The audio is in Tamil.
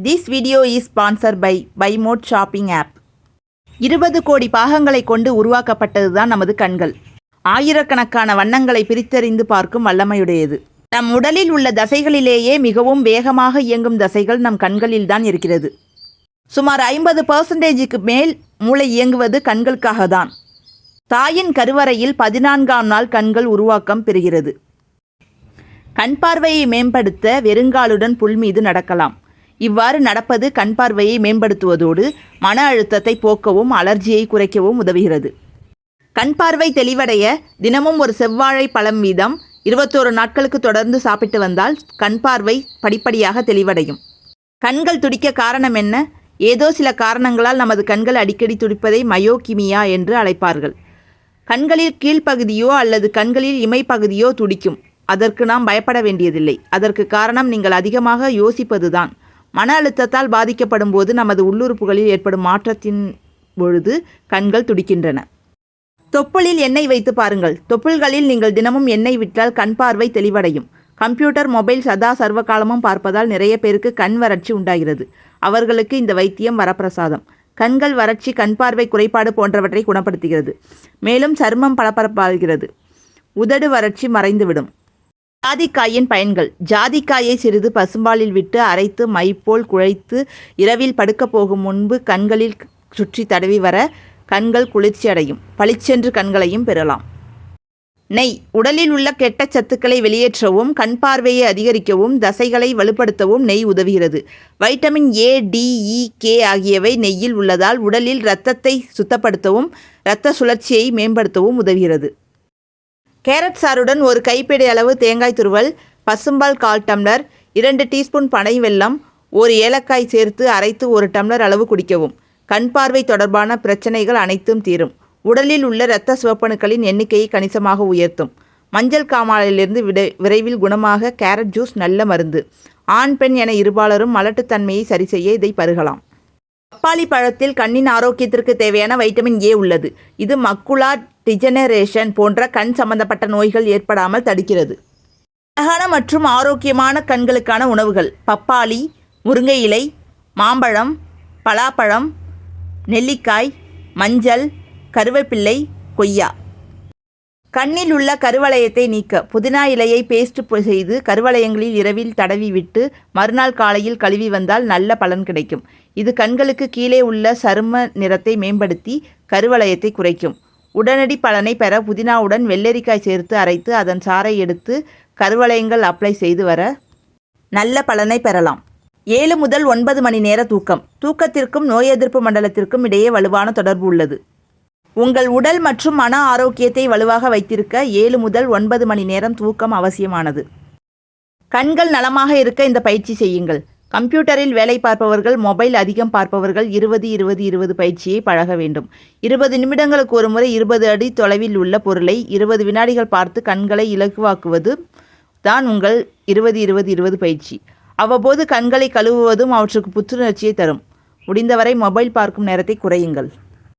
This video is sponsored by BuyMode Shopping app. 20 கோடி பாகங்களை கொண்டு உருவாக்கப்பட்டதுதான் நமது கண்கள். ஆயிரக்கணக்கான வண்ணங்களை பிரித்தறிந்து பார்க்கும் வல்லமையுடையது. நம் உடலில் உள்ள தசைகளிலேயே மிகவும் வேகமாக இயங்கும் தசைகள் நம் கண்களில்தான் இருக்கிறது. சுமார் 50% மேல் மூளை இயங்குவது கண்களுக்காக தான். தாயின் கருவறையில் 14ஆம் நாள் கண்கள் உருவாக்கம் பெறுகிறது. கண் பார்வையை மேம்படுத்த வெறுங்காலுடன் புல் மீது நடக்கலாம். இவ்வாறு நடப்பது கண் பார்வையை மேம்படுத்துவதோடு மன அழுத்தத்தை போக்கவும் அலர்ஜியை குறைக்கவும் உதவுகிறது. கண் பார்வை தெளிவடைய தினமும் ஒரு செவ்வாழை பழம் வீதம் 21 நாட்களுக்கு தொடர்ந்து சாப்பிட்டு வந்தால் கண் பார்வை படிப்படியாக தெளிவடையும். கண்கள் துடிக்க காரணம் என்ன? ஏதோ சில காரணங்களால் நமது கண்கள் அடிக்கடி துடிப்பதை மயோகிமியா என்று அழைப்பார்கள். கண்களில் கீழ்ப்பகுதியோ அல்லது கண்களில் இமைப்பகுதியோ துடிக்கும். அதற்கு நாம் பயப்பட வேண்டியதில்லை. அதற்கு காரணம் நீங்கள் அதிகமாக யோசிப்பதுதான். மன அழுத்தத்தால் பாதிக்கப்படும் போது நமது உள்ளுறுப்புகளில் ஏற்படும் மாற்றத்தின் பொழுது கண்கள் துடிக்கின்றன. தொப்புளில் எண்ணெய் வைத்து பாருங்கள். தொப்புள்களில் நீங்கள் தினமும் எண்ணெய் விட்டால் கண் பார்வை தெளிவடையும். கம்ப்யூட்டர், மொபைல் சதா சர்வகாலமும் பார்ப்பதால் நிறைய பேருக்கு கண் வறட்சி உண்டாகிறது. அவர்களுக்கு இந்த வைத்தியம் வரப்பிரசாதம். கண்கள் வறட்சி, கண் பார்வை குறைபாடு போன்றவற்றை குணப்படுத்துகிறது. மேலும் சருமம் பளபளப்பாகிறது. உதடு வறட்சி மறைந்துவிடும். ஜாதிக்காயின் பயன்கள். ஜாதிக்காயை சிறிது பசும்பாலில் விட்டு அரைத்து மை போல் குழைத்து இரவில் படுக்க போகும் முன்பு கண்களில் சுற்றி தடவி வர கண்கள் குளிர்ச்சி அடையும். பளிச்சென்று கண்களையும் பெறலாம். நெய். உடலில் உள்ள கெட்ட சத்துக்களை வெளியேற்றவும் கண் பார்வையை அதிகரிக்கவும் தசைகளை வலுப்படுத்தவும் நெய் உதவுகிறது. Vitamin A, D, E, K ஆகியவை நெய்யில் உள்ளதால் உடலில் இரத்தத்தை சுத்தப்படுத்தவும் இரத்த சுழற்சியை மேம்படுத்தவும் உதவுகிறது. கேரட் சாறுடன் ஒரு கைப்பிடி அளவு தேங்காய் துருவல், பசும்பால் 1/4 டம்ளர், 2 டீஸ்பூன் பனை வெல்லம், 1 ஏலக்காய் சேர்த்து அரைத்து 1 டம்ளர் அளவு குடிக்கவும். கண் பார்வை தொடர்பான பிரச்சனைகள் அனைத்தும் தீரும். உடலில் உள்ள இரத்த சிவப்பணுக்களின் எண்ணிக்கையை கணிசமாக உயர்த்தும். மஞ்சள் காமாலையிலிருந்து விரைவில் குணமாக கேரட் ஜூஸ் நல்ல மருந்து. ஆண் பெண் என இருபாலரும் மலட்டுத்தன்மையை சரி செய்ய இதை பருகலாம். பப்பாளி பழத்தில் கண்ணின் ஆரோக்கியத்திற்கு தேவையான வைட்டமின் A உள்ளது. இது மக்குலார் டிஜெனரேஷன் போன்ற கண் சம்பந்தப்பட்ட நோய்கள் ஏற்படாமல் தடுக்கிறது. அழகான மற்றும் ஆரோக்கியமான கண்களுக்கான உணவுகள்: பப்பாளி, முருங்கை இலை, மாம்பழம், பலாப்பழம், நெல்லிக்காய், மஞ்சள், கருவேப்பிள்ளை, கொய்யா. கண்ணில் உள்ள கருவளையத்தை நீக்க புதினா இலையை பேஸ்ட் செய்து கருவளையங்களில் இரவில் தடவி விட்டு மறுநாள் காலையில் கழுவி வந்தால் நல்ல பலன் கிடைக்கும். இது கண்களுக்கு கீழே உள்ள சரும நிறத்தை மேம்படுத்தி கருவளையத்தை குறைக்கும். உடனடி பலனை பெற புதினாவுடன் வெள்ளரிக்காய் சேர்த்து அரைத்து அதன் சாறை எடுத்து கருவளையங்கள் அப்ளை செய்து வர நல்ல பலனை பெறலாம். 7 முதல் 9 மணி நேர தூக்கம். தூக்கத்திற்கும் நோய் எதிர்ப்பு மண்டலத்திற்கும் இடையே வலுவான தொடர்பு உள்ளது. உங்கள் உடல் மற்றும் மன ஆரோக்கியத்தை வலுவாக வைத்திருக்க 7 முதல் 9 மணி நேரம் தூக்கம் அவசியமானது. கண்கள் நலமாக இருக்க இந்த பயிற்சி செய்யுங்கள். கம்ப்யூட்டரில் வேலை பார்ப்பவர்கள், மொபைல் அதிகம் பார்ப்பவர்கள் 20-20-20 பயிற்சியை பழக வேண்டும். 20 நிமிடங்களுக்கு ஒரு முறை 20 அடி தொலைவில் உள்ள பொருளை 20 வினாடிகள் பார்த்து கண்களை இலகுவாக்குவது தான் உங்கள் 20-20-20 பயிற்சி. அவ்வப்போது கண்களை கழுவுவதும் அவற்றுக்கு புத்துணர்ச்சியை தரும். முடிந்தவரை மொபைல் பார்க்கும் நேரத்தை குறையுங்கள்.